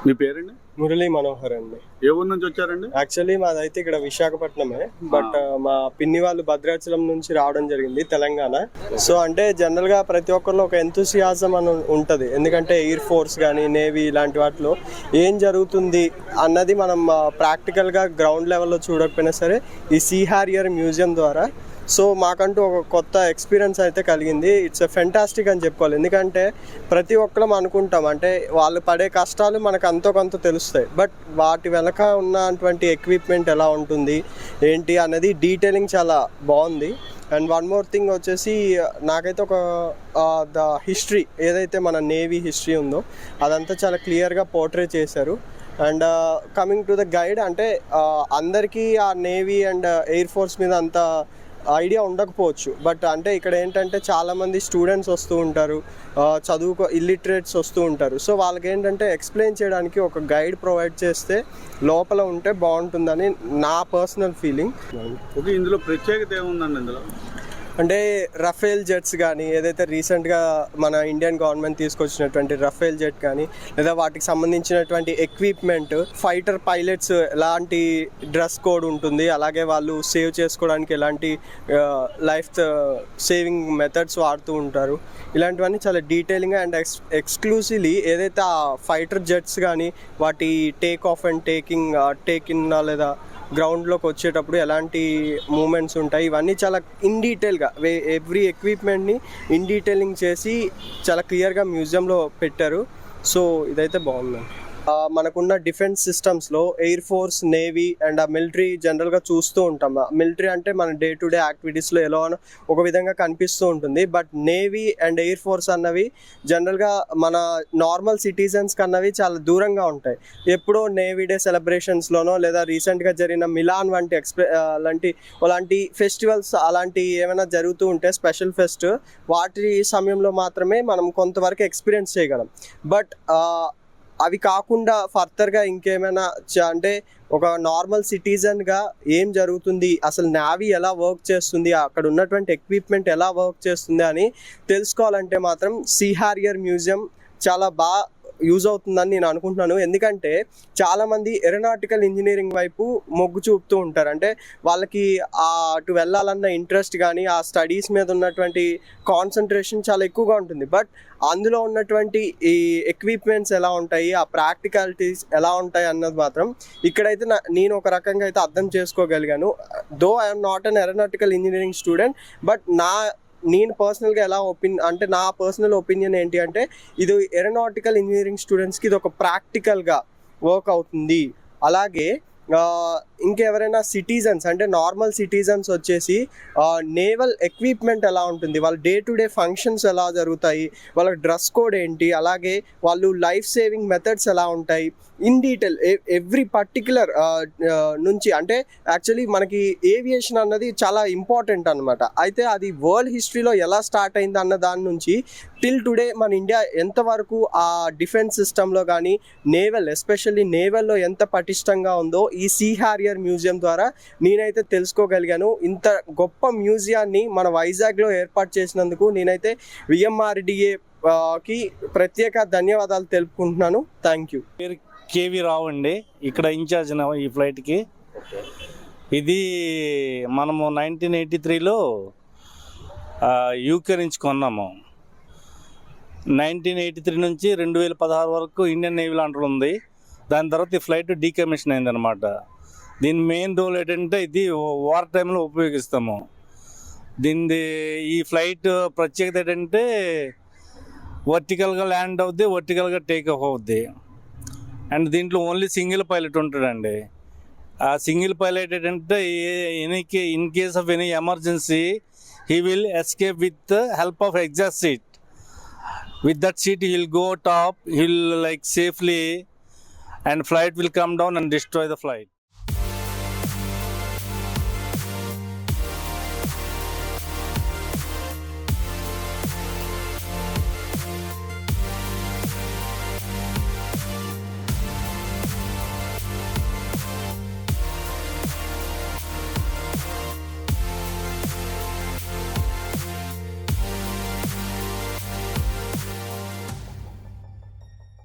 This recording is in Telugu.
మీ పేరండి? మురళీ మనోహర్ అండి. ఏ ఊరు నుంచి వచ్చారండి? యాక్చువల్లీ మాదైతే ఇక్కడ విశాఖపట్నమే, బట్ మా పిన్ని వాళ్ళు భద్రాచలం నుంచి రావడం జరిగింది, తెలంగాణ. సో అంటే జనరల్ గా ప్రతి ఒక్కరిలో ఒక ఎంతూసియాజం అని ఉంటది, ఎందుకంటే ఎయిర్ ఫోర్స్ కానీ నేవీ ఇలాంటి వాటిలో ఏం జరుగుతుంది అన్నది మనం ప్రాక్టికల్ గా గ్రౌండ్ లెవెల్లో చూడకపోయినా సరే ఈ సీ హారియర్ మ్యూజియం ద్వారా సో మాకంటూ ఒక కొత్త ఎక్స్పీరియన్స్ అయితే కలిగింది. ఇట్స్ ఎ ఫెంటాస్టిక్ అని చెప్పుకోవాలి, ఎందుకంటే ప్రతి ఒక్కరం అనుకుంటాం అంటే వాళ్ళు పడే కష్టాలు మనకు అంతో కొంత తెలుస్తాయి, బట్ వాటి వెనక ఉన్నటువంటి ఎక్విప్మెంట్ ఎలా ఉంటుంది ఏంటి అన్నది డీటెయిలింగ్ చాలా బాగుంది. అండ్ వన్ మోర్ థింగ్ వచ్చేసి నాకైతే ఒక ద హిస్టరీ ఏదైతే మన నేవీ హిస్టరీ ఉందో అదంతా చాలా క్లియర్గా పోర్ట్రే చేశారు. And coming to the guide, అంటే అందరికీ ఆ నేవీ అండ్ ఎయిర్ ఫోర్స్ మీద అంత ఐడియా ఉండకపోవచ్చు, బట్ అంటే ఇక్కడ ఏంటంటే చాలామంది స్టూడెంట్స్ వస్తూ ఉంటారు, ఇల్లిటరేట్స్ వస్తూ ఉంటారు. సో వాళ్ళకి ఏంటంటే ఎక్స్ప్లెయిన్ చేయడానికి ఒక గైడ్ ప్రొవైడ్ చేస్తే లోపల ఉంటే బాగుంటుందని నా పర్సనల్ ఫీలింగ్. ఓకే, ఇందులో ప్రత్యేకత ఏముందండి? ఇందులో అంటే రఫేల్ జెట్స్ కానీ, ఏదైతే రీసెంట్గా మన ఇండియన్ గవర్నమెంట్ తీసుకొచ్చినటువంటి రఫేల్ జెట్ కానీ, లేదా వాటికి సంబంధించినటువంటి ఎక్విప్మెంట్, ఫైటర్ పైలట్స్ ఎలాంటి డ్రెస్ కోడ్ ఉంటుంది, అలాగే వాళ్ళు సేవ్ చేసుకోవడానికి ఎలాంటి లైఫ్ సేవింగ్ మెథడ్స్ వాడుతూ ఉంటారు, ఇలాంటివన్నీ చాలా డీటెయిలింగ్గా అండ్ ఎక్స్క్లూసివ్లీ ఏదైతే ఆ ఫైటర్ జెట్స్ కానీ వాటి take off and take in లేదా గ్రౌండ్లోకి వచ్చేటప్పుడు ఎలాంటి మూమెంట్స్ ఉంటాయి, ఇవన్నీ చాలా ఇన్ డీటెయిల్గా ఎవ్రీ ఎక్విప్మెంట్ని ఇన్ డీటెయిలింగ్ చేసి చాలా క్లియర్గా మ్యూజియంలో పెట్టారు. సో ఇదైతే బాగుందండి. మనకున్న డిఫెన్స్ సిస్టమ్స్లో ఎయిర్ ఫోర్స్, నేవీ అండ్ ఆ మిలిటరీ జనరల్గా చూస్తూ ఉంటాం. మిలిటరీ అంటే మన డే టు డే యాక్టివిటీస్లో ఎలా ఒక విధంగా కనిపిస్తూ ఉంటుంది, but navy and air force అన్నవి జనరల్గా మన నార్మల్ సిటిజన్స్ కన్నవి చాలా దూరంగా ఉంటాయి. ఎప్పుడో నేవీ డే సెలబ్రేషన్స్లోనో లేదా రీసెంట్గా జరిగిన మిలాన్ వంటి అలాంటి ఫెస్టివల్స్ అలాంటి ఏమైనా జరుగుతూ ఉంటే స్పెషల్ ఫెస్ట్, వాటి సమయంలో మాత్రమే మనం కొంతవరకు ఎక్స్పీరియన్స్ చేయగలం. బట్ అవి కాకుండా ఫర్దర్గా ఇంకేమైనా అంటే ఒక నార్మల్ సిటిజన్గా ఏం జరుగుతుంది, అసలు నేవీ ఎలా వర్క్ చేస్తుంది, అక్కడ ఉన్నటువంటి ఎక్విప్మెంట్ ఎలా వర్క్ చేస్తుంది అని తెలుసుకోవాలంటే మాత్రం సీ హారియర్ మ్యూజియం చాలా బాగా యూజ్ అవుతుందని నేను అనుకుంటున్నాను. ఎందుకంటే చాలామంది ఏరోనాటికల్ ఇంజనీరింగ్ వైపు మొగ్గు చూపుతూ ఉంటారు, అంటే వాళ్ళకి అటు వెళ్ళాలన్న ఇంట్రెస్ట్ కానీ ఆ స్టడీస్ మీద ఉన్నటువంటి కాన్సన్ట్రేషన్ చాలా ఎక్కువగా ఉంటుంది, బట్ అందులో ఉన్నటువంటి ఈ ఎక్విప్మెంట్స్ ఎలా ఉంటాయి, ఆ ప్రాక్టికాలిటీస్ ఎలా ఉంటాయి అన్నది మాత్రం ఇక్కడైతే నేను ఒక రకంగా అయితే అర్థం చేసుకోగలిగాను. Though I'm not an aeronautical engineering student, but నేను పర్సనల్గా నా పర్సనల్ ఒపీనియన్ ఏంటి అంటే ఇది ఏరోనాటికల్ ఇంజనీరింగ్ స్టూడెంట్స్కి ఇది ఒక ప్రాక్టికల్గా వర్క్ అవుతుంది. అలాగే ఇంకెవరైనా సిటిజన్స్ అంటే నార్మల్ సిటిజన్స్ వచ్చేసి నేవల్ ఎక్విప్మెంట్ ఎలా ఉంటుంది, వాళ్ళ డే టు డే ఫంక్షన్స్ ఎలా జరుగుతాయి, వాళ్ళ డ్రెస్ కోడ్ ఏంటి, అలాగే వాళ్ళు లైఫ్ సేవింగ్ మెథడ్స్ ఎలా ఉంటాయి, ఇన్ డీటెయిల్ ఎవ్రీ పర్టిక్యులర్ నుంచి, అంటే యాక్చువల్లీ మనకి ఏవియేషన్ అన్నది చాలా ఇంపార్టెంట్ అనమాట. అయితే అది వరల్డ్ హిస్టరీలో ఎలా స్టార్ట్ అయింది అన్న దాని నుంచి టిల్ టుడే మన ఇండియా ఎంతవరకు ఆ డిఫెన్స్ సిస్టంలో కానీ ఎస్పెషల్లీ నేవల్లో ఎంత పటిష్టంగా ఉందో ఈ సీ హారియర్ మ్యూజియం ద్వారా నేనైతే తెలుసుకోగలిగాను. ఇంత గొప్ప మ్యూజియాన్ని మన వైజాగ్లో ఏర్పాటు చేసినందుకు నేనైతే VMRDAకి ప్రత్యేక ధన్యవాదాలు తెలుపుకుంటున్నాను. Thank you. కేవి రావు అండి, ఇక్కడ ఇన్ఛార్జ్ ఈ ఫ్లైట్కి. ఇది మనము 1983లో యూకే నుంచి కొన్నాము. 1983 నుంచి 2016 వరకు ఇండియన్ నేవీ అండర్ ఉంది. దాని తర్వాత ఈ ఫ్లైట్ డీకమిషన్ అయిందనమాట. దీని మెయిన్ రోల్ ఏంటంటే ఇది వార్ టైంలో ఉపయోగిస్తాము. ఈ ఫ్లైట్ ప్రత్యేకత ఏంటంటే వర్టికల్గా ల్యాండ్ అవుద్ది, వర్టికల్గా టేక్ ఆఫ్ అవుద్ది. అండ్ దీంట్లో ఓన్లీ సింగిల్ పైలట్ ఉంటాడండి. ఆ సింగిల్ పైలట్ ఏంటంటే in case of any emergency he will escape with the help of exhaust seat. With that seat he will go top, he will safely, and flight will come down and destroy the flight.